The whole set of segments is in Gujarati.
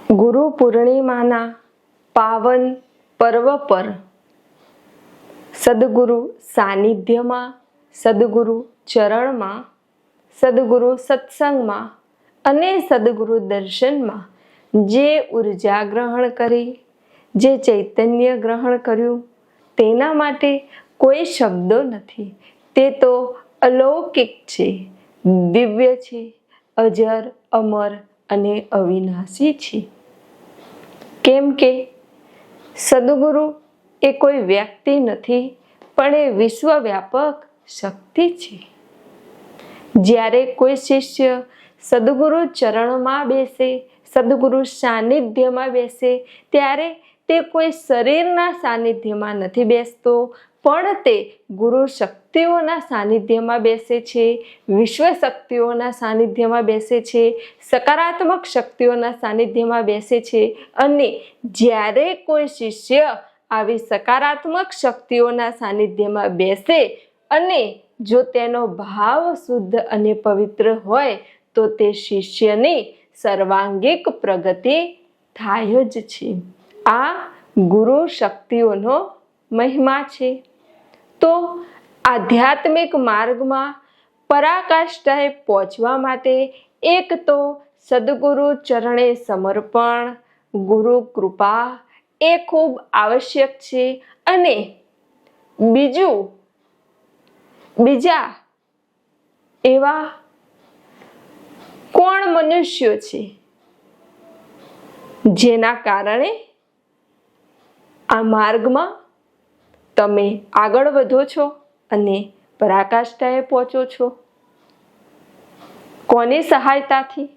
ગુરુ પૂર્ણિમાના પાવન પર્વ પર સદગુરુ સાનિધ્યમાં, સદગુરુ ચરણમાં, સદગુરુ સત્સંગમાં અને સદગુરુ દર્શનમાં જે ઉર્જા ગ્રહણ કરી, જે ચૈતન્ય ગ્રહણ કર્યું, તેના માટે કોઈ શબ્દો નથી. તે તો અલૌકિક છે, દિવ્ય છે, અજર, અમર અને અવિનાશી છે. કેમ કે સદગુરુ એ કોઈ વ્યક્તિ નથી, પણ એ વિશ્વવ્યાપક શક્તિ છે. જ્યારે કોઈ શિષ્ય સદગુરુ ચરણમાં બેસે, સદગુરુ સાનિધ્યમાં બેસે, ત્યારે તે કોઈ શરીરના સાનિધ્યમાં નથી બેસતો, પણ તે ગુરુ શક્તિઓના સાનિધ્યમાં બેસે છે, વિશ્વ શક્તિઓના સાનિધ્યમાં બેસે છે, સકારાત્મક શક્તિઓના સાનિધ્યમાં બેસે છે. અને જ્યારે કોઈ શિષ્ય આવી સકારાત્મક શક્તિઓના સાનિધ્યમાં બેસે અને જો તેનો ભાવ શુદ્ધ અને પવિત્ર હોય તો તે શિષ્યની સર્વાંગિક પ્રગતિ થાય જ છે. આ ગુરુ શક્તિઓનો મહિમા છે. તો આધ્યાત્મિક માર્ગમાં પરાકાષ્ઠાએ પહોંચવા માટે એક તો સદગુરુ ચરણે સમર્પણ, ગુરુ કૃપા એ ખૂબ આવશ્યક છે. અને બીજા એવા કોણ મનુષ્યો છે જેના કારણે આ માર્ગમાં તમે આગળ વધો છો અને પરાકાષ્ઠાએ પહોંચો છો? કોની સહાયતાથી?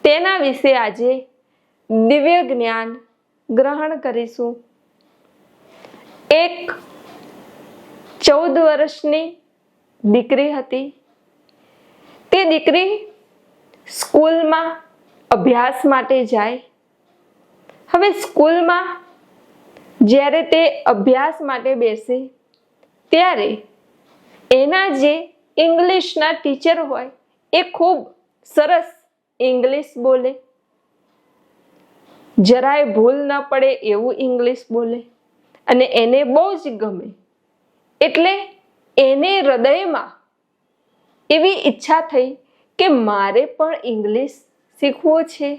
તેના વિશે આજે દિવ્ય જ્ઞાન ગ્રહણ કરીશું. એક 14 વર્ષની દીકરી હતી. તે દીકરી સ્કૂલમાં અભ્યાસ માટે જાય. હવે સ્કૂલમાં જ્યારે તે અભ્યાસ માટે બેસે ત્યારે એના જે ઇંગ્લિશના ટીચર હોય એ ખૂબ સરસ ઇંગ્લિશ બોલે, જરાય ભૂલ ન પડે એવું ઇંગ્લિશ બોલે અને એને બહુ જ ગમે. એટલે એને હૃદયમાં એવી ઈચ્છા થઈ કે મારે પણ ઇંગ્લિશ શીખવું છે.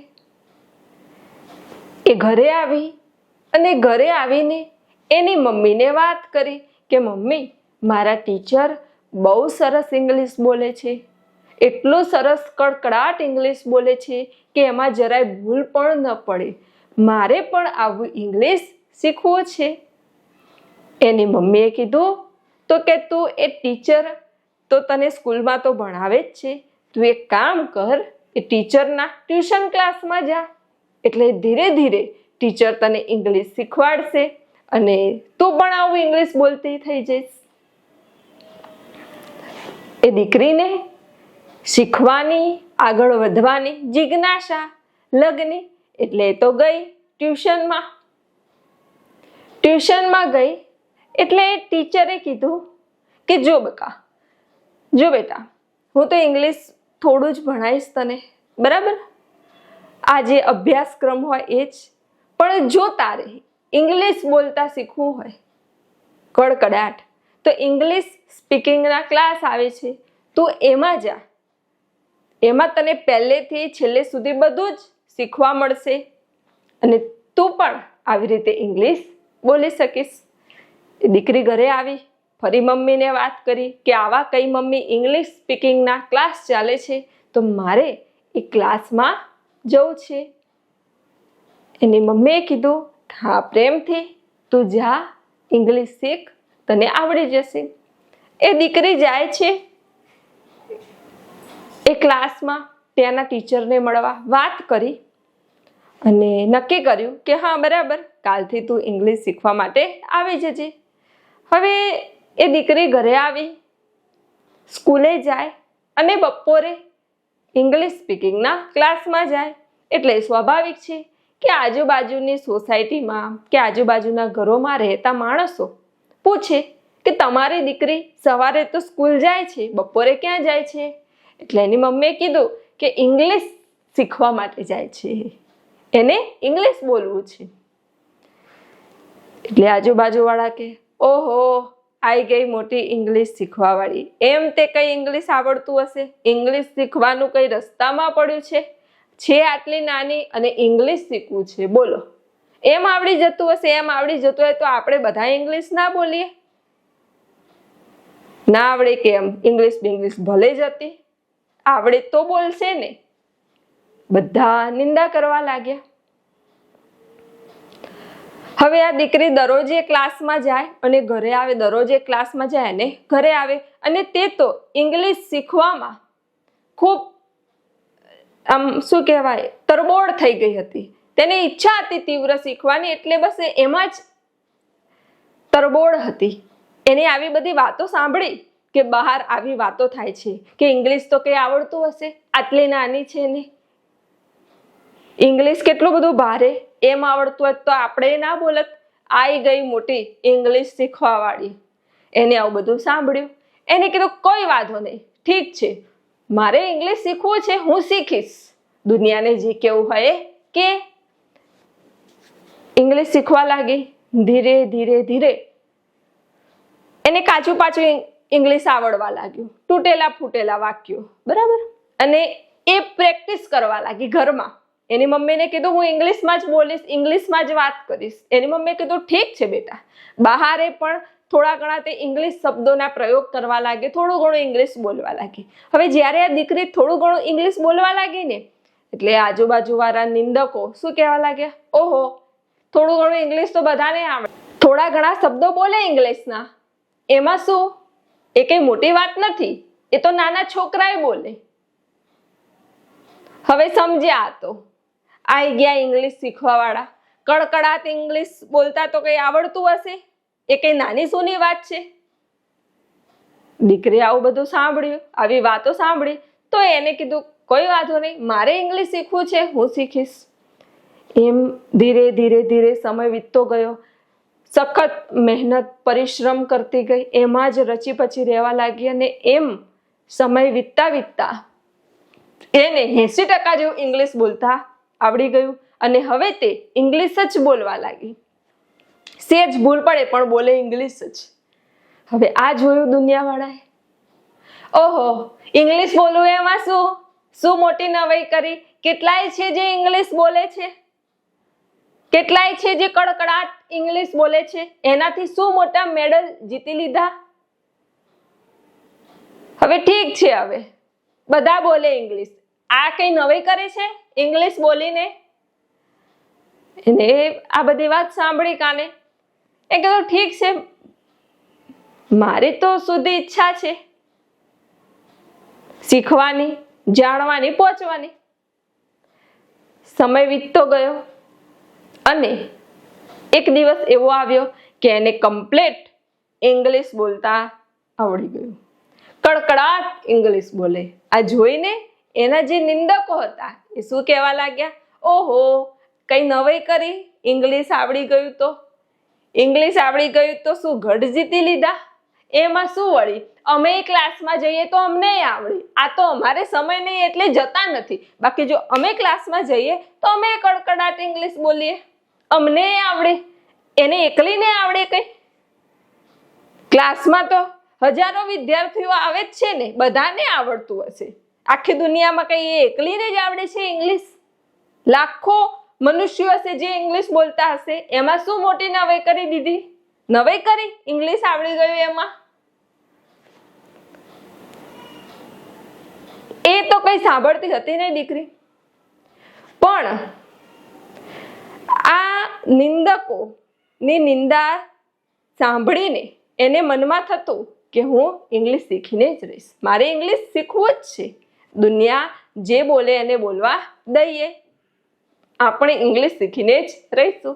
એ ઘરે આવી અને ઘરે આવીને એની મમ્મીને વાત કરી કે મમ્મી, મારા ટીચર બહુ સરસ ઇંગ્લિશ બોલે છે, એટલું સરસ કડકડાટ ઇંગ્લિશ બોલે છે કે એમાં જરાય ભૂલ પણ ન પડે. મારે પણ આવું ઇંગ્લિશ શીખવું છે. એની મમ્મીએ કીધું તો કે તું એ ટીચર તો તને સ્કૂલમાં તો ભણાવે જ છે, તું એક કામ કર, એ ટીચરના ટ્યુશન ક્લાસમાં જા, એટલે ધીરે ધીરે ટીચર તને ઇંગ્લિશ શીખવાડશે અને તું પણ આવું ઇંગ્લિશ બોલતી થઈ જઈશ. એ દીકરીને શીખવાની, આગળ વધવાની જિજ્ઞાસા લગની, એટલે તો ગઈ ટ્યુશનમાં. ટ્યુશનમાં ગઈ એટલે ટીચરે કીધું કે જો બેટા, હું તો ઇંગ્લિશ થોડું જ ભણાવીશ તને, બરાબર? આ જે અભ્યાસક્રમ હોય એ જ, પણ જો તારે ઇંગ્લિશ બોલતા શીખવું હોય કડકડાટ, તો ઇંગ્લિશ સ્પીકિંગના ક્લાસ આવે છે, તું એમાં જા. એમાં તને પહેલેથી છેલ્લે સુધી બધું જ શીખવા મળશે અને તું પણ આવી રીતે ઇંગ્લિશ બોલી શકીશ. એ દીકરી ઘરે આવી, ફરી મમ્મીને વાત કરી કે આવા કઈ મમ્મી ઇંગ્લિશ સ્પીકિંગના ક્લાસ ચાલે છે, તો મારે એ ક્લાસમાં જવું છે. એની મમ્મીએ કીધું હા, પ્રેમથી તું જા, ઇંગ્લિશ શીખ, તને આવડી જશે. એ દીકરી જાય છે એ ક્લાસમાં, ત્યાંના ટીચરને મળવા વાત કરી અને નક્કી કર્યું કે હા બરાબર, કાલથી તું ઇંગ્લિશ શીખવા માટે આવી જજે. હવે એ દીકરી ઘરે આવી, સ્કૂલે જાય અને બપોરે ઇંગ્લિશ સ્પીકિંગના ક્લાસમાં જાય. એટલે સ્વાભાવિક છે કે આજુબાજુની સોસાયટીમાં કે આજુબાજુના ઘરોમાં રહેતા માણસો પૂછે કે તમારી દીકરી સવારે તો સ્કૂલ જાય છે, બપોરે ક્યાં જાય છે? એટલે એની મમ્મીએ કીધું કે ઇંગ્લિશ શીખવા માટે જાય છે. એને ઇંગ્લિશ બોલવું છે. એટલે આજુબાજુવાળા કે ઓહો આઈ ગઈ મોટી ઇંગ્લિશ શીખવાવાળી. એમ તે કઈ ઇંગ્લિશ આવડતું હશે? ઇંગ્લિશ શીખવાનું કઈ રસ્તામાં પડ્યું છે આટલી નાની અને ઇંગ્લિશ શીખવું છે? બોલો, એમ આવડી જતું હશે? એમ આવડી જતું હોય તો આપણે બધા ઇંગ્લિશ ના બોલીએ? ના આવડે કેમ? ઇંગ્લિશ ભલે જતી, આવડે તો બોલશે ને. બધા નિંદા કરવા લાગ્યા. હવે આ દીકરી દરરોજે ક્લાસમાં જાય અને ઘરે આવે, દરરોજે ક્લાસમાં જાય અને ઘરે આવે, અને તે તો ઇંગ્લિશ શીખવામાં ખૂબ આમ શું કહેવાય તરબોળ થઈ ગઈ હતી. તેની ઈચ્છા હતી તીવ્ર શીખવાની, એટલે બસ એમાં જ તરબોળ હતી. એને આવી બધી વાતો સાંભળી કે બહાર આવી વાતો થાય છે કે ઇંગ્લિશ તો કઈ આવડતું હશે, આટલી નાની છે ને ઇંગ્લિશ કેટલું બધું ભારે, એમ આવડતું હોય તો આપણે ના બોલત. આઈ ગઈ મોટી ઇંગ્લિશ શીખવા વાળી. એને આવું બધું સાંભળ્યું. એને કીધું કોઈ વાંધો નહીં, ઠીક છે, મારે ઇંગ્લિશ શીખવું છે, હું શીખીશ. દુનિયાને જે કેવું હોય કે ઇંગ્લિશ શીખવા લાગી. ધીરે ધીરે ધીરે એને કાચું પાછું ઇંગ્લિશ આવડવા લાગ્યું, તૂટેલા ફૂટેલા વાક્યો, બરાબર. અને એ પ્રેક્ટિસ કરવા લાગી ઘરમાં. એની મમ્મીને કીધું હું ઇંગ્લિશમાં જ બોલીશ, ઇંગ્લિશમાં જ વાત કરીશ. એની મમ્મીએ કીધું ઠીક છે બેટા. બહારે પણ થોડા ઘણા તે ઇંગ્લિશ શબ્દોના પ્રયોગ કરવા લાગી, થોડું ઘણું ઇંગ્લિશ બોલવા લાગી. હવે જ્યારે આ દીકરી થોડું ઘણું ઇંગ્લિશ બોલવા લાગી ને, એટલે આજુબાજુવાળા નિંદકો શું કહેવા લાગ્યા, ઓહો થોડું ઘણું ઇંગ્લિશ તો બધાને આવડે, થોડા ઘણા શબ્દો બોલે ઇંગ્લિશના, એમાં શું, એ કઈ મોટી વાત નથી, એ તો નાના છોકરાએ બોલે. હવે સમજ્યા તો આઈ ગયા ઇંગ્લિશ શીખવા વાળા. કડકડાટ ઇંગ્લિશ બોલતા તો કઈ આવડતું હશે? એ કઈ નાની સૂની વાત છે? દીકરી આવું બધું સાંભળ્યું, આવી વાતો સાંભળી, તો એને કીધું કોઈ વાંધો નહીં, મારે ઇંગ્લિશ શીખવું છે, હું શીખીશ. એમ ધીરે ધીરે ધીરે સમય વીતતો ગયો. સખત મહેનત પરિશ્રમ કરતી ગઈ, એમાં જ રચી પચી રહેવા લાગી. અને એમ સમય વીતતા વીતતા એને 80% જેવું ઇંગ્લિશ બોલતા આવડી ગયું. અને હવે તે ઇંગ્લિશ જ બોલવા લાગી. સેજ ભૂલ પડે પણ બોલે ઇંગ્લિશ જ. હવે આ જોયું દુનિયાવાળાએ, ઓહો ઇંગ્લિશ બોલવું એમાં શું મોટી નવાઈ કરી? કેટલાય છે જે ઇંગ્લિશ બોલે છે, કેટલાય છે જે કડકડાટ ઇંગ્લિશ બોલે છે, એનાથી શું મોટા મેડલ જીતી લીધા. હવે ઠીક છે, હવે બધા બોલે ઇંગ્લિશ, આ કઈ નવાઈ કરે છે ઇંગ્લિશ બોલીને? એને આ બધી વાત સાંભળી કાને એ કીધું ઠીક છે, મારી તો સુધી ઈચ્છા છે શીખવાની, જાણવાની, પહોંચવાની. સમય વીતતો ગયો અને એક દિવસ એવો આવ્યો કે એને કમ્પ્લીટ ઇંગ્લિશ બોલતા આવડી ગયું. કડકડાટ ઇંગ્લિશ બોલે. આ જોઈને એના જે નિંદકો હતા એ શું કહેવા લાગ્યા, ઓહો કઈ નવાઈ કરી, ઇંગ્લિશ આવડી ગયું તો, ઇંગ્લિશ આવડી ગયું તો શું ઘડ જીતી લીધા? એમાં શું વળી, અમે ક્લાસમાં જઈએ તો અમને આવડે, આ તો અમારે સમય નહીં એટલે જતા નથી, બાકી જો અમે ક્લાસમાં જઈએ તો અમે કડકડાટ ઇંગ્લિશ બોલીએ, અમને આવડે, એને એકલીને આવડે કઈ? ક્લાસમાં તો હજારો વિદ્યાર્થીઓ આવે જ છે ને, બધાને આવડતું હશે. આખી દુનિયામાં કઈ એ એકલીને જ આવડે છે ઇંગ્લિશ? લાખો મનુષ્યો હશે જે ઇંગ્લિશ બોલતા હશે, એમાં શું મોટી નવાઈ કરી દીધી? નવાઈ કરી ઇંગ્લિશ આવડી ગયું એમાં? એ તો કઈ સાંભળતી હતી ને દીકરી. પણ આ નિંદકો ની નિંદા સાંભળીને એને મનમાં થતું કે હું ઇંગ્લિશ શીખીને જ રહીશ, મારે ઇંગ્લિશ શીખવું જ છે. દુનિયા જે બોલે એને બોલવા દઈએ, આપણે ઇંગ્લિશ શીખીને જ રહીશું.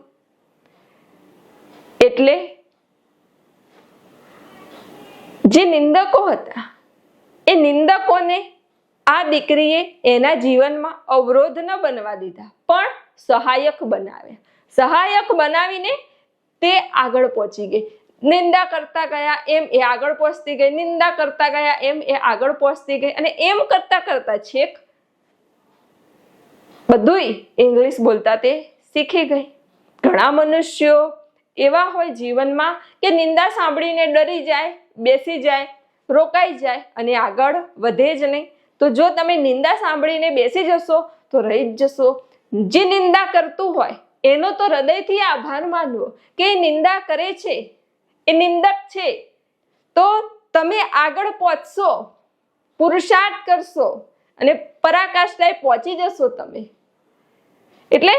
એટલે જે નિંદકો હતા એ નિંદકોને આ દીકરીએ એના જીવનમાં અવરોધ ન બનવા દીધા, પણ સહાયક બનાવ્યા. સહાયક બનાવીને તે આગળ પહોંચી ગઈ. નિંદા કરતા ગયા એમ એ આગળ પહોંચતી ગઈ, નિંદા કરતા ગયા એમ એ આગળ પહોંચતી ગઈ. અને એમ કરતા કરતા છેક બધુંય ઇંગ્લિશ બોલતા તે શીખી ગઈ. ઘણા મનુષ્યો એવા હોય જીવનમાં કે નિંદા સાંભળીને ડરી જાય, બેસી જાય, રોકાઈ જાય અને આગળ વધે જ નહીં. તો જો તમે નિંદા સાંભળીને બેસી જશો તો રહી જ જશો. જે નિંદા કરતું હોય એનો તો હૃદયથી આભાર માનવો કે એ નિંદા કરે છે, એ નિંદક છે, તો તમે આગળ પહોંચશો, પુરુષાર્થ કરશો અને પરાકાષ્ઠાએ પહોંચી જશો તમે. એટલે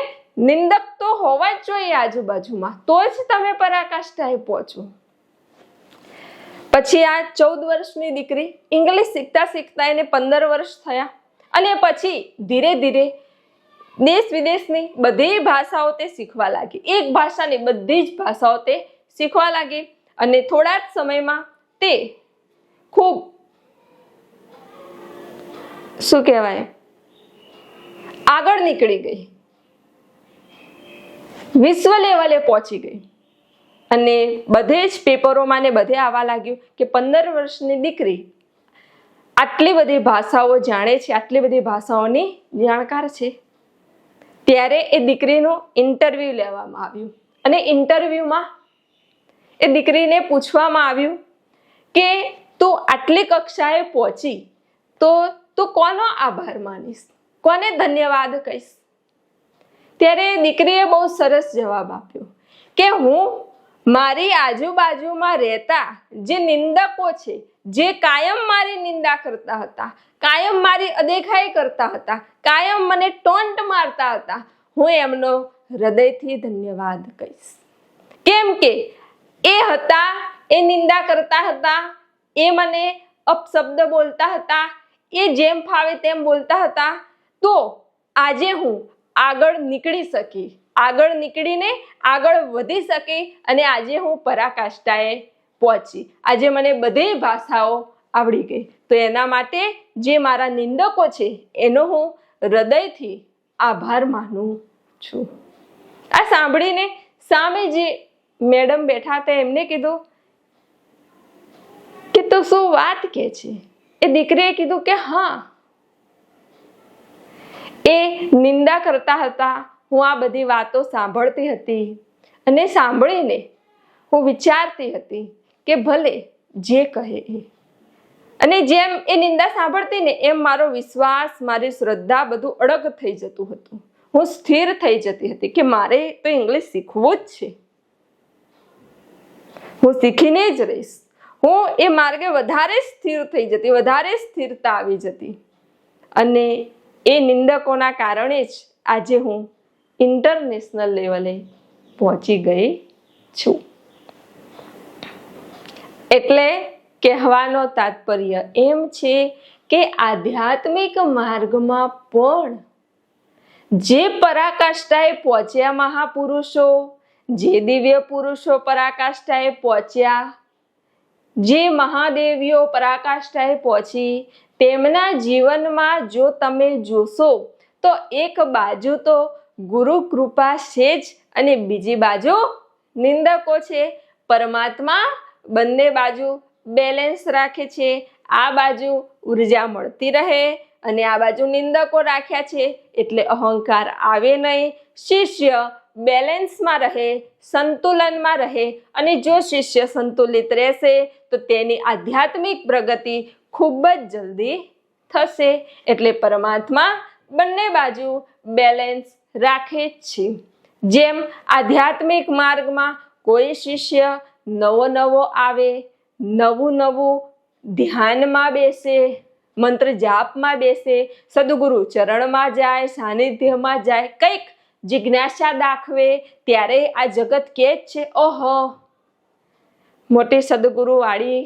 નિંદક તો હોવા જ જોઈએ આજુબાજુમાં, તો જ તમે પરાકાષ્ઠાએ પહોંચો. પછી આ 14 વર્ષની દીકરી ઇંગ્લિશ શીખતા શીખતા એને 15 વર્ષ થયા અને પછી ધીરે ધીરે દેશ વિદેશની બધી ભાષાઓ તે શીખવા લાગી. એક ભાષાની બધી જ ભાષાઓ તે શીખવા લાગી અને થોડા જ સમયમાં તે ખૂબ શું કહેવાય આગળ નીકળી ગઈ, વિશ્વ લેવલે પહોંચી ગઈ અને બધે જ પેપરોમાં ને બધે આવવા લાગ્યું કે 15 વર્ષની દીકરી આટલી બધી ભાષાઓ જાણે છે, આટલી બધી ભાષાઓની જાણકાર છે. ત્યારે એ દીકરીનું ઇન્ટરવ્યૂ લેવામાં આવ્યું અને ઇન્ટરવ્યૂમાં એ દીકરીને પૂછવામાં આવ્યું કે તું આટલી કક્ષાએ પહોંચી તો તું કોનો આભાર માનીશ, કોને ધન્યવાદ કહીશ? ત્યારે દીકરીએ બહુ સરસ જવાબ આપ્યો કે હું મારી આજુબાજુમાં રહેતા જે નિંદકો છે, જે કાયમ મારી નિંદા કરતા હતા, કાયમ મારી અદેખાઈ કરતા હતા, કાયમ મને ટોન્ટ મારતા હતા, હું એમનો હૃદયથી ધન્યવાદ કહીશ. કેમ કે એ હતા, એ નિંદા કરતા હતા, એ મને અપશબ્દ બોલતા હતા, એ જેમ ફાવે તેમ બોલતા હતા, તો આજે હું આગળ નીકળી શકી, આગળ નીકળીને આગળ વધી શકી અને આજે હું પરાકાષ્ઠાએ પહોંચી. આજે મને બધી ભાષાઓ આવડી ગઈ. તો એના માટે જે મારા નિંદકો છે એનો હું હૃદયથી આભાર માનું છું. આ સાંભળીને સામે જે મેડમ બેઠા હતા એમને કીધું કે તું શું વાત કહે છે? એ દીકરીએ કીધું કે હા, એ નિંદા કરતા હતા, હું આ બધી વાતો સાંભળતી હતી અને સાંભળીને હું વિચારતી હતી કે ભલે જે કહે એ. અને જેમ એ નિંદા સાંભળતી ને એમ મારો વિશ્વાસ, મારી શ્રદ્ધા બધું અડગ થઈ જતું હતું. હું સ્થિર થઈ જતી હતી કે મારે તો ઇંગ્લિશ શીખવું જ છે, હું શીખીને જ રહીશ. હું એ માર્ગે વધારે સ્થિર થઈ જતી, વધારે સ્થિરતા આવી જતી અને એ નિંદકોના કારણે જ આજે હું ઇન્ટરનેશનલ લેવલે પહોંચી ગઈ છું. એટલે કહેવાનો તાત્પર્ય એમ છે કે આધ્યાત્મિક માર્ગમાં પણ જે પરાકાષ્ઠાએ પહોંચ્યા મહાપુરુષો, જે દિવ્ય પુરુષો પરાકાષ્ઠાએ પહોંચ્યા, જે મહાદેવીઓ પરાકાષ્ઠાએ પહોંચી, તેમના જીવનમાં જો તમે જોશો તો એક બાજુ તો ગુરુ કૃપા છે જ અને બીજી બાજુ નિંદકો છે. પરમાત્મા બંને બાજુ બેલેન્સ રાખે છે. આ બાજુ ઉર્જા મળતી રહે અને આ બાજુ નિંદકો રાખ્યા છે એટલે અહંકાર આવે નહીં. શિષ્ય બેલેન્સમાં રહે, સંતુલનમાં રહે અને જો શિષ્ય સંતુલિત રહેશે તો તેની આધ્યાત્મિક પ્રગતિ ખૂબ જ જલ્દી થશે. એટલે પરમાત્મા બંને બાજુ બેલેન્સ રાખે જ છે. જેમ આધ્યાત્મિક માર્ગમાં કોઈ શિષ્ય નવો આવે, નવું ધ્યાનમાં બેસે, મંત્ર જાપમાં બેસે, સદગુરુ ચરણમાં જાય, સાનિધ્યમાં જાય, કંઈક જિજ્ઞાસા દાખવે, ત્યારે આ જગત કે જ છે ઓહો મોટી સદગુરુ વાળી,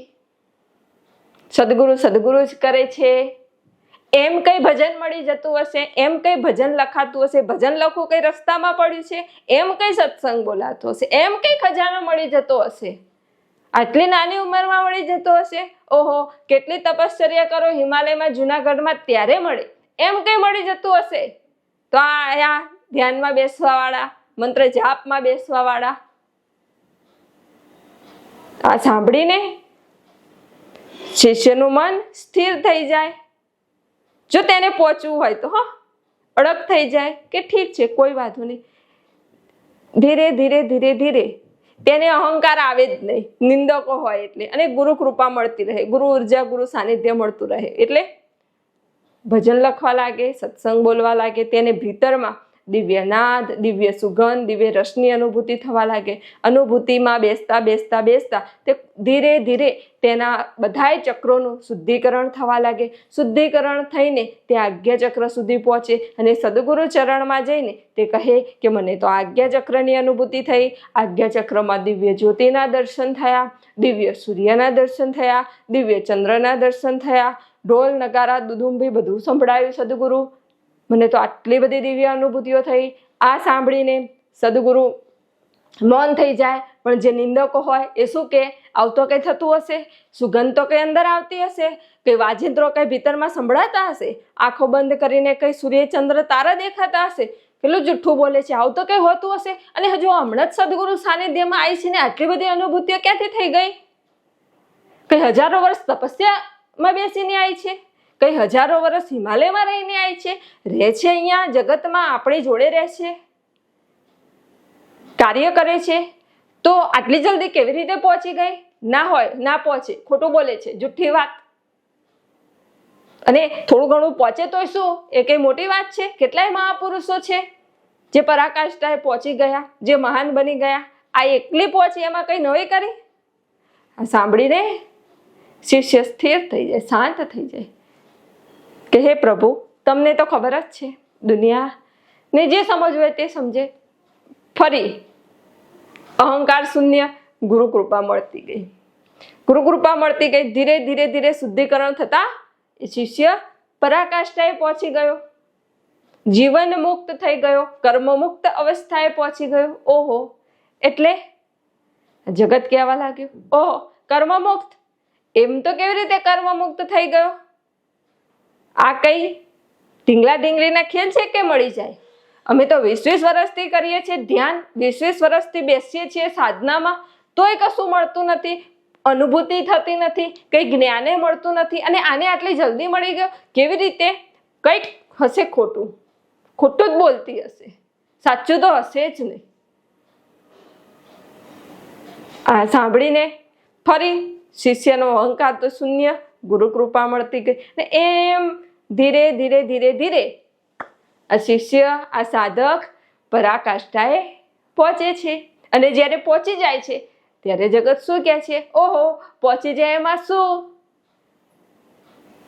સદગુરુ જ કરે છે. એમ કઈ ભજન મળી જતું હશે, એમ કઈ ભજન લખાતું હશે, ભજન લખવું કઈ રસ્તામાં પડ્યું છે, એમ કઈ સત્સંગ બોલાતો હશે, એમ કઈ ખજાનો મળી જતો હશે, આટલી નાની ઉંમરમાં મળી જતો હશે, ઓહો કેટલી તપશ્ચર્યા કરો હિમાલયમાં, જુનાગઢમાં ત્યારે મળે, એમ કઈ મળી જતું હશે. તો આ ધ્યાનમાં બેસવા વાળા, મંત્ર જાપમાં બેસવા વાળા આ સાંભળીને શિષ્યનું મન સ્થિર થઈ જાય. જો તેને પહોંચવું હોય તો અડગ થઈ જાય કે ઠીક છે કોઈ વાંધો નહીં, ધીરે ધીરે ધીરે ધીરે તેને અહંકાર આવે જ નહીં, નિંદકો હોય એટલે, અને ગુરુ કૃપા મળતી રહે, ગુરુ ઉર્જા, ગુરુ સાનિધ્ય મળતું રહે. એટલે ભજન લખવા લાગે, સત્સંગ બોલવા લાગે, તેને ભીતરમાં દિવ્ય નાદ, દિવ્ય સુગંધ, દિવ્ય રસની અનુભૂતિ થવા લાગે. અનુભૂતિમાં બેસતા બેસતા બેસતા તે ધીરે ધીરે તેના બધાય ચક્રોનું શુદ્ધિકરણ થવા લાગે. શુદ્ધિકરણ થઈને તે આજ્ઞા ચક્ર સુધી પહોંચે અને સદગુરુ ચરણમાં જઈને તે કહે કે મને તો આજ્ઞા ચક્રની અનુભૂતિ થઈ. આજ્ઞા ચક્રમાં દિવ્ય જ્યોતિના દર્શન થયા, દિવ્ય સૂર્યના દર્શન થયા, દિવ્ય ચંદ્રના દર્શન થયા, ઢોલ નગારા દુદુંભી બધું સંભળાયું સદગુરુ. મને તો આટલી બધી દિવ્ય અનુભૂતિઓ થઈ. આ સાંભળીને સદગુરુ મૌન થઈ જાય. પણ જે નિંદકો હોય એ શું કે, આવું તો કંઈ થતું હશે, સુગંધ તો કંઈ અંદર આવતી હશે, કંઈ વાજિંત્રો કંઈ ભીતરમાં સંભળાતા હશે, આંખો બંધ કરીને કંઈ સૂર્ય ચંદ્ર તારા દેખાતા હશે, પેલું જુઠ્ઠું બોલે છે, આવું તો કંઈ હોતું હશે. અને હજુ હમણાં જ સદગુરુ સાનિધ્યમાં આવી છે ને આટલી બધી અનુભૂતિઓ ક્યાંથી થઈ ગઈ? કંઈ હજારો વર્ષ તપસ્યામાં બેસીને આવી છે, કઈ હજારો વર્ષ હિમાલયમાં રહીને આવી છે, રહે છે અહીંયા જગતમાં, આપણી જોડે રહે છે, કાર્ય કરે છે, તો આટલી જલ્દી કેવી રીતે પહોંચી ગઈ? ના હોય, ના પહોંચે, ખોટું બોલે છે, જુઠ્ઠી વાત. અને થોડું ઘણું પહોંચે તો શું એ કઈ મોટી વાત છે? કેટલાય મહાપુરુષો છે જે પરાકાષ્ઠાએ પહોંચી ગયા, જે મહાન બની ગયા. આ એકલી પહોંચી, એમાં કઈ નવી કરી? આ સાંભળીને શિષ્ય સ્થિર થઈ જાય, શાંત થઈ જાય કે હે પ્રભુ, તમને તો ખબર જ છે, દુનિયાને જે સમજવું હોય તે સમજે. ફરી અહંકાર શૂન્ય ગુરુ કૃપા મળતી ગઈ, ગુરુ કૃપા મળતી ગઈ. ધીરે ધીરે ધીરે શુદ્ધિકરણ થતા એ શિષ્ય પરાકાષ્ઠાએ પહોંચી ગયો, જીવન મુક્ત થઈ ગયો, કર્મ મુક્ત અવસ્થાએ પહોંચી ગયો. ઓહો, એટલે જગત કહેવા લાગ્યું, ઓહો કર્મ મુક્ત, એમ તો કેવી રીતે કર્મ મુક્ત થઈ ગયો? આ કઈ ઢીંગલા ઢીંગલીના ખેલ છે કે મળી જાય? અમે તો 20-20 વર્ષથી કરીએ છીએ ધ્યાન, 20-20 વર્ષથી બેસીએ છીએ સાધનામાં, તોય કશું મળતું નથી, અનુભૂતિ થતી નથી, કંઈ જ્ઞાને મળતું નથી. અને આને આટલી જલ્દી મળી ગયો કેવી રીતે? કંઈક હશે ખોટું, ખોટું જ બોલતી હશે, સાચું તો હશે જ નહીં. આ સાંભળીને ફરી શિષ્યનો અહંકાર તો શૂન્ય, ગુરુ કૃપા મળતી ગઈ. ને એમ ધીરે ધીરે ધીરે ધીરે આ શિષ્ય, આ સાધક પરાકાષ્ઠાએ પહોંચે છે. અને જ્યારે પહોંચી જાય છે ત્યારે જગત શું કહે છે? ઓહો, પહોંચી જાય એમાં શું?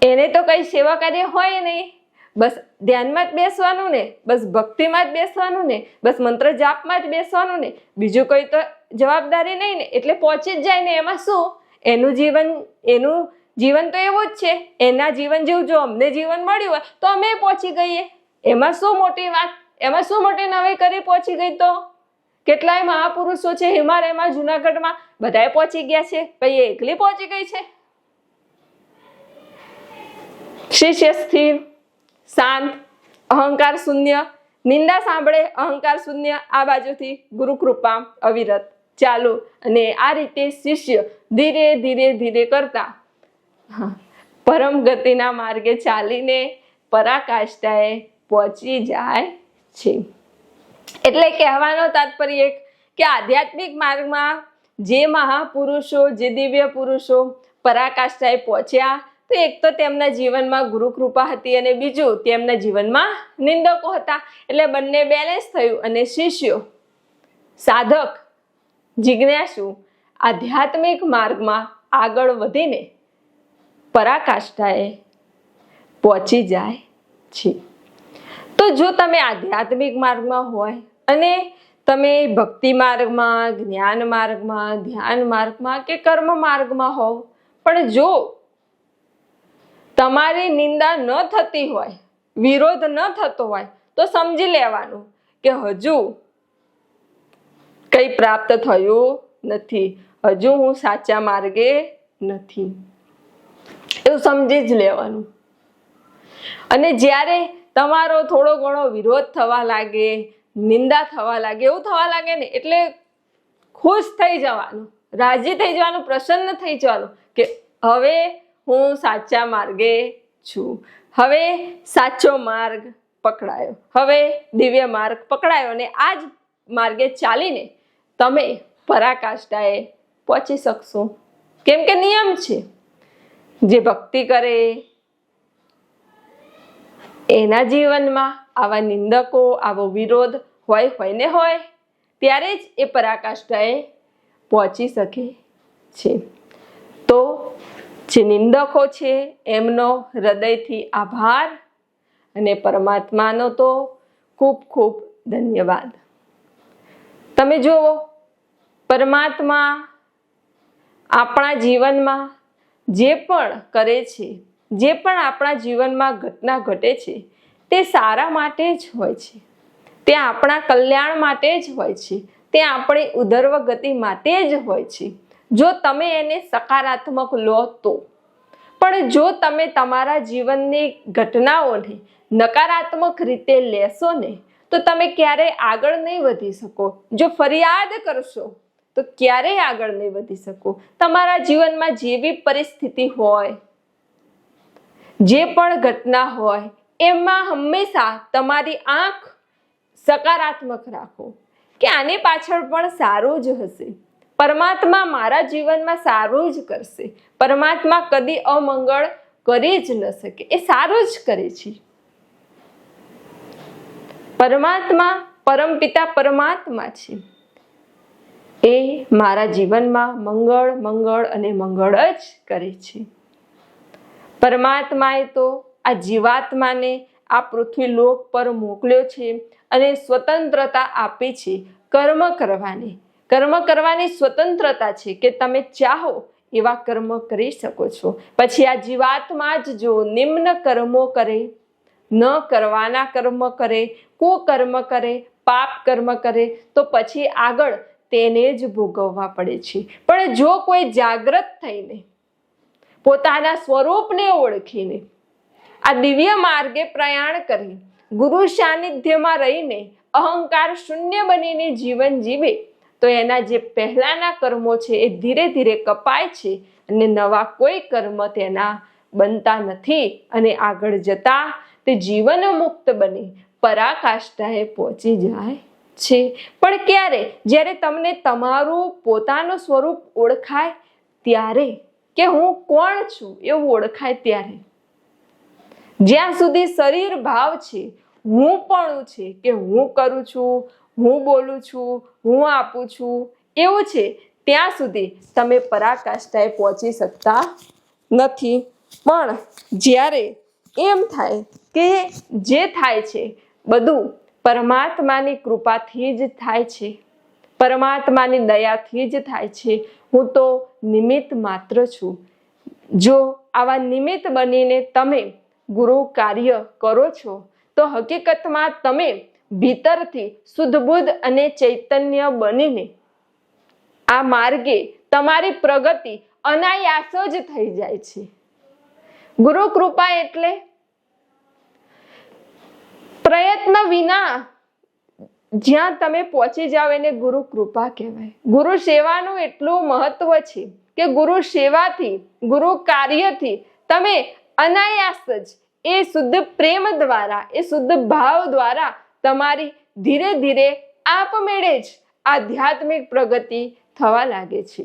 એને તો કઈ સેવા કાર્ય હોય નહીં, બસ ધ્યાનમાં જ બેસવાનું ને, બસ ભક્તિમાં જ બેસવાનું ને, બસ મંત્ર જાપમાં જ બેસવાનું ને, બીજું કઈ તો જવાબદારી નહીં ને, એટલે પહોંચી જ જાય ને. એમાં શું? એનું જીવન તો એવું જ છે, એના જીવન જેવું જો અમને જીવન મળ્યું હોય તો અમે પહોંચી ગઈએ. એમાં શું મોટી વાત? એમાં શું મોટી નવી કરી પહોંચી ગઈ? તો કેટલાય મહાપુરુષો છે હિમાલયમાં, જુનાગઢમાં, બધાએ પહોંચી ગયા છે, કઈ એકલી પહોંચી ગઈ છે? શિષ્ય સ્થિર, શાંત, અહંકાર શૂન્ય, નિંદા સાંભળે, અહંકાર શૂન્ય, આ બાજુથી ગુરુ કૃપા અવિરત ચાલુ. અને આ રીતે શિષ્ય ધીરે ધીરે ધીરે કરતા પરમ ગતિના માર્ગે ચાલીને પરાકાષ્ઠાએ પહોંચી જાય છે. એટલે કહેવાનો તાત્પર્ય એક કે આધ્યાત્મિક માર્ગમાં જે મહાપુરુષો, જે દિવ્ય પુરુષો પરાકાષ્ઠાએ પહોંચ્યા, તો એક તો તેમના જીવનમાં ગુરુ કૃપા હતી અને બીજું તેમના જીવનમાં નિંદકો હતા. એટલે બંને બેલેન્સ થયું અને શિષ્યો, સાધક, જિજ્ઞાસુ આધ્યાત્મિક માર્ગમાં આગળ વધીને પરાકાષ્ઠાએ પહોંચી જાય છે. તો જો તમે આધ્યાત્મિક માર્ગમાં હોય અને તમે ભક્તિ માર્ગમાં, જ્ઞાન માર્ગમાં, ધ્યાન માર્ગમાં કે કર્મ માર્ગમાં હોવ, પણ જો તમારી નિંદા ન થતી હોય, વિરોધ ન થતો હોય, તો સમજી લેવાનું કે હજુ કંઈ પ્રાપ્ત થયું નથી, હજુ હું સાચા માર્ગે નથી, એવું સમજી જ લેવાનું. અને જ્યારે તમારો થોડો ઘણો વિરોધ થવા લાગે, નિંદા થવા લાગે, એવું થવા લાગે ને, એટલે ખુશ થઈ જવાનું, રાજી થઈ જવાનું, પ્રસન્ન થઈ જવાનું કે હવે હું સાચા માર્ગે છું, હવે સાચો માર્ગ પકડાયો. હવે દિવ્ય માર્ગ પકડાયો અને આ જ માર્ગે ચાલીને તમે પરાકાષ્ઠાએ પહોંચી શકશો. કેમ કે નિયમ છે, જે ભક્તિ કરે એના જીવનમાં આવા નિંદકો, આવો વિરોધ હોય ને હોય, ત્યારે જ એ પરાકાષ્ઠાએ પહોંચી શકે છે. તો જે નિંદકો છે એમનો હૃદયથી આભાર અને પરમાત્માનો તો ખૂબ ખૂબ ધન્યવાદ. તમે જુઓ, પરમાત્મા આપણા જીવનમાં જે પણ કરે છે, જે પણ આપણા જીવનમાં ઘટના ઘટે છે, તે સારા માટે જ હોય છે, તે આપણા કલ્યાણ માટે જ હોય છે, તે આપણી ઉધર્વ ગતિ માટે જ હોય છે, જો તમે એને સકારાત્મક લો તો. પણ જો તમે તમારા જીવનની ઘટનાઓને નકારાત્મક રીતે લેશો ને, તો તમે ક્યારેય આગળ નહીં વધી શકો. જો ફરિયાદ કરશો તો ક્યારેય આગળ નહીં વધી શકો. તમારા જીવનમાં જેવી પરિસ્થિતિ હોય, જે પણ ઘટના હોય, એમાં હંમેશા તમારી આંખ સકારાત્મક રાખો કે આની પાછળ પણ સારું જ હશે. પરમાત્મા મારા જીવનમાં સારું જ કરશે. પરમાત્મા કદી અમંગળ કરી જ ન શકે, એ સારું જ કરે છે. પરમાત્મા, પરમપિતા પરમાત્મા છે, એ મારા જીવનમાં મંગળ મંગળ અને મંગળ જ કરે છે. પરમાત્માએ તો આ જીવાત્માને આ પૃથ્વી લોક પર મોકલ્યો છે અને સ્વતંત્રતા આપી છે કર્મ કરવાની. કર્મ કરવાની સ્વતંત્રતા છે કે તમે ચાહો એવા કર્મ કરી શકો છો. પછી આ જીવાત્મા જ જો નિમ્ન કર્મો કરે, ન કરવાના કર્મ કરે, કુકર્મ કરે, પાપ કર્મ કરે, તો પછી આગળ તેને જ ભોગવવા પડે છે. પણ જો કોઈ જાગૃત થઈને પોતાના સ્વરૂપને ઓળખીને આ દિવ્ય માર્ગે પ્રયાણ કરી ગુરુ સાનિધ્યમાં રહીને અહંકાર શૂન્ય બનીને જીવન જીવે, તો એના જે પહેલાના કર્મો છે એ ધીરે ધીરે કપાય છે અને નવા કોઈ કર્મ તેના બનતા નથી અને આગળ જતા તે જીવન મુક્ત બની પરાકાષ્ઠાએ પહોંચી જાય છે. પણ ક્યારે? જ્યારે તમને તમારું પોતાનું સ્વરૂપ ઓળખાય ત્યારે, કે હું કોણ છું એવું ઓળખાય ત્યારે. જ્યાં સુધી શરીર ભાવ છે, હું પણ છે, કે હું કરું છું, હું બોલું છું, હું આપું છું, એવું છે, ત્યાં સુધી તમે પરાકાષ્ઠાએ પહોંચી શકતા નથી. પણ જ્યારે એમ થાય કે જે થાય છે બધું પરમાત્માની કૃપાથી જ થાય છે, પરમાત્માની દયાથી જ થાય છે, હું તો નિમિત્ત માત્ર છું. જો આવા નિમિત્ત બનીને તમે ગુરુ કાર્ય કરો છો, તો હકીકતમાં તમે ભીતરથી શુદ્ધ બુદ્ધ અને ચૈતન્ય બનીને આ માર્ગે તમારી પ્રગતિ અનાયાસ જ થઈ જાય છે. ગુરુ કૃપા એટલે પ્રયત્ન વિના જ્યાં તમે પહોંચી જાઓ એને ગુરુ કૃપા કહેવાય. ગુરુ સેવાનું એટલું મહત્વ છે કે ગુરુ સેવાથી, ગુરુ કાર્યથી તમે અનાયાસ જ એ શુદ્ધ પ્રેમ દ્વારા, એ શુદ્ધ ભાવ દ્વારા તમારી ધીરે ધીરે આપમેળે જ આધ્યાત્મિક પ્રગતિ થવા લાગે છે.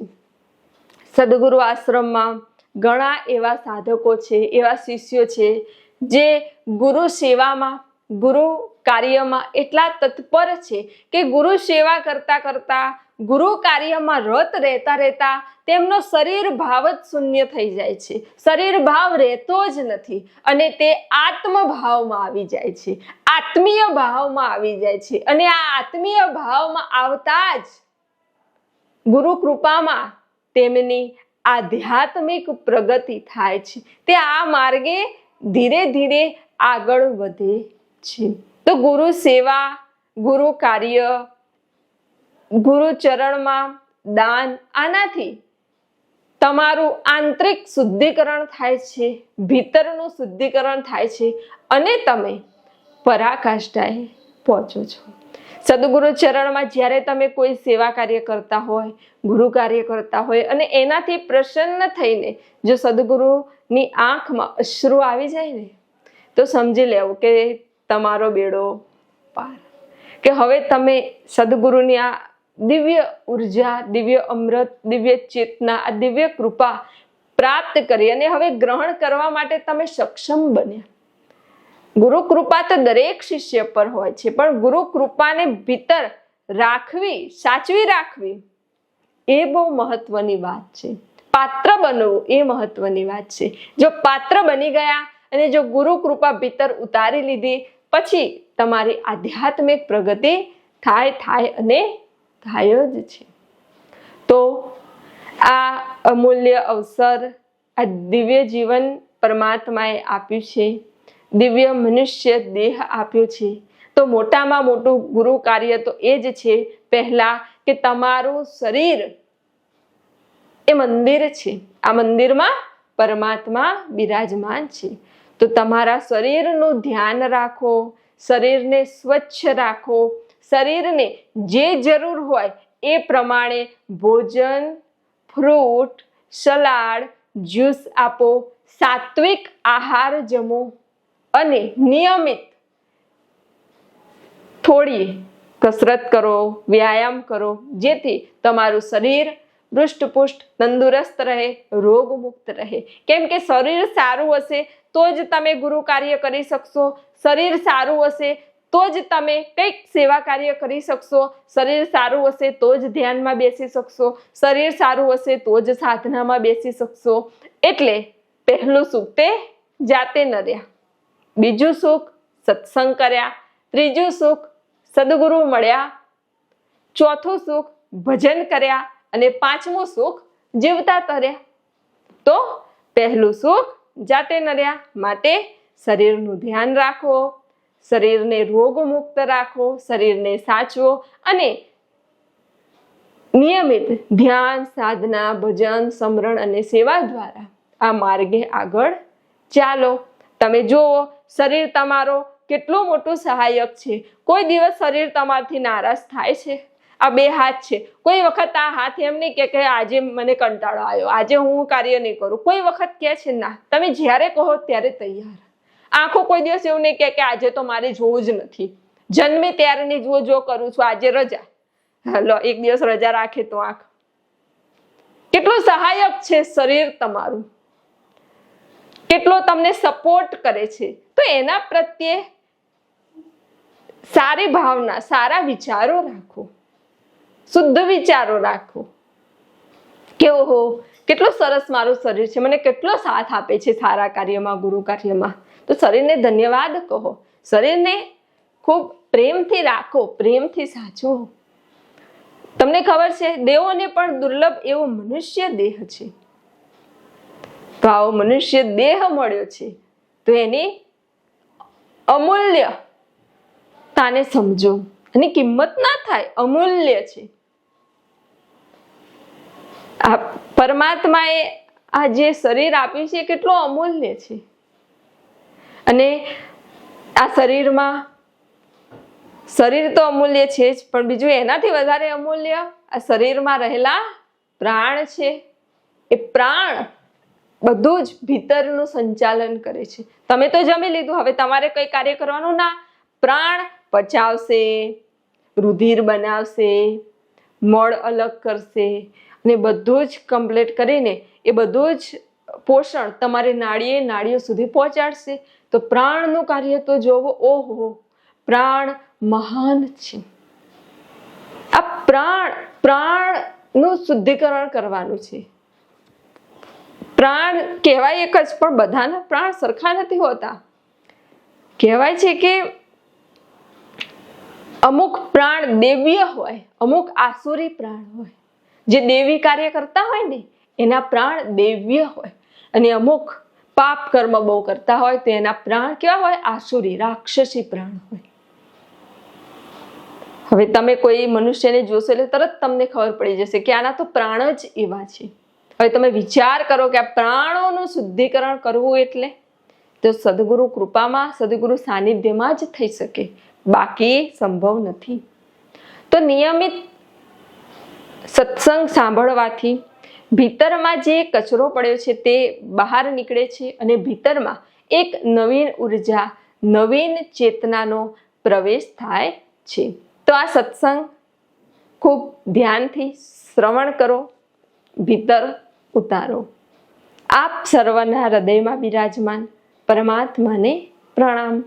સદગુરુ આશ્રમમાં ઘણા એવા સાધકો છે, એવા શિષ્યો છે, જે ગુરુ સેવામાં, ગુરુ કાર્યમાં એટલા તત્પર છે કે ગુરુ સેવા કરતા કરતા, ગુરુ કાર્યમાં રત રહેતા રહેતા તેમનો શરીર ભાવ જ શૂન્ય થઈ જાય છે. શરીર ભાવ રહેતો જ નથી અને તે આત્મભાવમાં આવી જાય છે, આત્મીય ભાવમાં આવી જાય છે. અને આ આત્મીય ભાવમાં આવતા જ ગુરુ કૃપામાં તેમની આધ્યાત્મિક પ્રગતિ થાય છે. તે આ માર્ગે ધીરે ધીરે આગળ વધે છે. તો ગુરુ સેવા, ગુરુ કાર્ય, ગુરુ ચરણમાં દાન, આનાથી તમારું આંતરિક શુદ્ધિકરણ થાય છે, ભીતરનું શુદ્ધિકરણ થાય છે અને તમે પરાકાષ્ઠાએ પહોંચો છો. સદગુરુ ચરણમાં જ્યારે તમે કોઈ સેવા કાર્ય કરતા હોય, ગુરુ કાર્ય કરતા હોય અને એનાથી પ્રસન્ન થઈને જો સદગુરુની આંખમાં અશ્રુ આવી જાય ને, તો સમજી લેવું કે તમારો બેડો પાર. કે હવે તમે સદગુરુની આ દિવ્ય ઉર્જા, દિવ્ય અમૃત, દિવ્ય ચેતના, આ દિવ્ય કૃપા પ્રાપ્ત કરી અને હવે ગ્રહણ કરવા માટે તમે સક્ષમ બન્યા. ગુરુ કૃપા તો દરેક શિષ્ય પર હોય છે, પણ ગુરુ કૃપાને ભીતર રાખવી, સાચવી રાખવી એ બહુ મહત્વની વાત છે. પાત્ર બનવું એ મહત્વની વાત છે. જો પાત્ર બની ગયા અને જો ગુરુ કૃપા ભીતર ઉતારી લીધી, પછી તમારી આધ્યાત્મિક પ્રગતિ થાય અને થાય જ છે. તો આ અમૂલ્ય અવસર, આ દિવ્ય જીવન પરમાત્માએ આપ્યું છે, દિવ્ય મનુષ્ય દેહ આપ્યો છે. તો મોટામાં મોટું ગુરુ કાર્ય તો એ જ છે, પહેલા કે તમારું શરીર એ મંદિર છે. આ મંદિરમાં પરમાત્મા બિરાજમાન છે. તો તમારા શરીરનું ધ્યાન રાખો, શરીરને સ્વચ્છ રાખો, શરીરને જે જરૂર હોય એ પ્રમાણે ભોજન, ફ્રૂટ, સલાડ, જ્યુસ આપો, સાત્વિક આહાર જમો અને નિયમિત થોડી કસરત કરો, વ્યાયામ કરો, જેથી તમારું શરીર હૃષ્ટપુષ્ટ, તંદુરસ્ત રહે, રોગમુક્ત રહે. કેમ કે શરીર સારું હશે તો જ તમે ગુરુ કાર્ય કરી શકશો. શરીર સારું હશે તો જ તમે કંઈક સેવા કાર્ય કરી શકશો. શરીર સારું હશે તો જ ધ્યાનમાં બેસી શકશો. શરીર સારું હશે તો જ સાધનામાં બેસી શકશો. એટલે પહેલું સુખ તે જાતે ન રહ્યા, બીજું સુખ સત્સંગ કર્યા, ત્રીજું સુખ સદગુરુ મળ્યા, ચોથું સુખ ભજન કર્યા અને પાંચમું સુખ જીવતા તર્યા. તો પહેલું સુખ જાતે ન રહ્યા. માટે શરીરનું ધ્યાન રાખો, શરીરને રોગમુક્ત રાખો, શરીરને સાચવો અને નિયમિત ધ્યાન, સાધના, ભજન, સમરણ અને સેવા દ્વારા આ માર્ગે આગળ ચાલો. તમે જુઓ શરીર તમારો કેટલું મોટું સહાયક છે. કોઈ દિવસ શરીર તમારથી નારાજ થાય છે? આ બે હાથ છે, કોઈ વખત આ હાથ એમ નહીં કે આજે મને કંટાળો આવ્યો, આજે હું કાર્ય નહીં કરું. કોઈ વખત કહે છે ના, તમે જ્યારે કહો ત્યારે તૈયાર. આંખો કોઈ દિવસ એવું નહીં કે આજે તો મારે જોવું જ નથી, જન્મે ત્યારની જો કરું છું, આજે રજા. લો, એક દિવસ રજા રાખે તો આંખ. કેટલું સહાયક છે શરીર તમારું, કેટલો તમને સપોર્ટ કરે છે. તો એના પ્રત્યે સારી ભાવના, સારા વિચારો રાખો, શુદ્ધ વિચારો રાખો કે ઓહો કેટલું સરસ મારું શરીર છે, મને કેટલો સાથ આપે છે સારા કાર્યમાં, ગુરુ કાર્યમાં. તો શરીરને ધન્યવાદ કહો, શરીરને ખૂબ પ્રેમથી રાખો, પ્રેમથી સાચવો. તમને ખબર છે દેવોને પણ દુર્લભ એવો મનુષ્ય દેહ છે. તો આવો મનુષ્ય દેહ મળ્યો છે તો એની અમૂલ્યતાને સમજો. એની કિંમત ના થાય, અમૂલ્ય છે. આ પરમાત્માએ આ જે શરીર આપ્યું છે કેટલું અમૂલ્ય છે. અને આ શરીર તો અમૂલ્ય છે જ, પણ બીજું એનાથી વધારે અમૂલ્ય આ શરીરમાં રહેલા પ્રાણ છે. એ પ્રાણ બધું જ ભીતરનું સંચાલન કરે છે. તમે તો જમી લીધું, હવે તમારે કઈ કાર્ય કરવાનું ના. પ્રાણ પચાવશે, રુધિર બનાવશે, મળ અલગ કરશે અને બધું જ કમ્પ્લીટ કરીને એ બધું જ પોષણ તમારી નાડીઓ સુધી પહોંચાડશે. તો પ્રાણનું કાર્ય તો જોવો, ઓહો પ્રાણ મહાન છે. આ પ્રાણનું શુદ્ધિકરણ કરવાનું છે. પ્રાણ કહેવાય એક જ, પણ બધાના પ્રાણ સરખા નથી હોતા. કહેવાય છે કે અમુક પ્રાણ દેવ્ય હોય, અમુક આસુરી પ્રાણ હોય. જે દેવી કાર્ય કરતા હોય ને એના પ્રાણ દેવ્ય હોય, અને અમુક પાપ કર્મ બહુ કરતા હોય તો એના પ્રાણ કેવા હોય? આસુરી, રાક્ષસી પ્રાણ હોય. હવે તમે કોઈ મનુષ્યને જોશો એટલે તરત તમને ખબર પડી જશે કે આના તો પ્રાણ જ એવા છે. હવે તમે વિચાર કરો કે આ પ્રાણોનું શુદ્ધિકરણ કરવું એટલે તો સદગુરુ કૃપામાં, સદગુરુ સાનિધ્યમાં જ થઈ શકે, બાકી સંભવ નથી. તો નિયમિત સત્સંગ સાંભળવાથી ભીતરમાં જે કચરો પડ્યો છે તે બહાર નીકળે છે અને ભીતરમાં એક નવીન ઉર્જા, નવીન ચેતનાનો પ્રવેશ થાય છે. તો આ સત્સંગ ખૂબ ધ્યાનથી શ્રવણ કરો, ભીતર ઉતારો. આપ સર્વના હૃદયમાં બિરાજમાન પરમાત્માને પ્રણામ.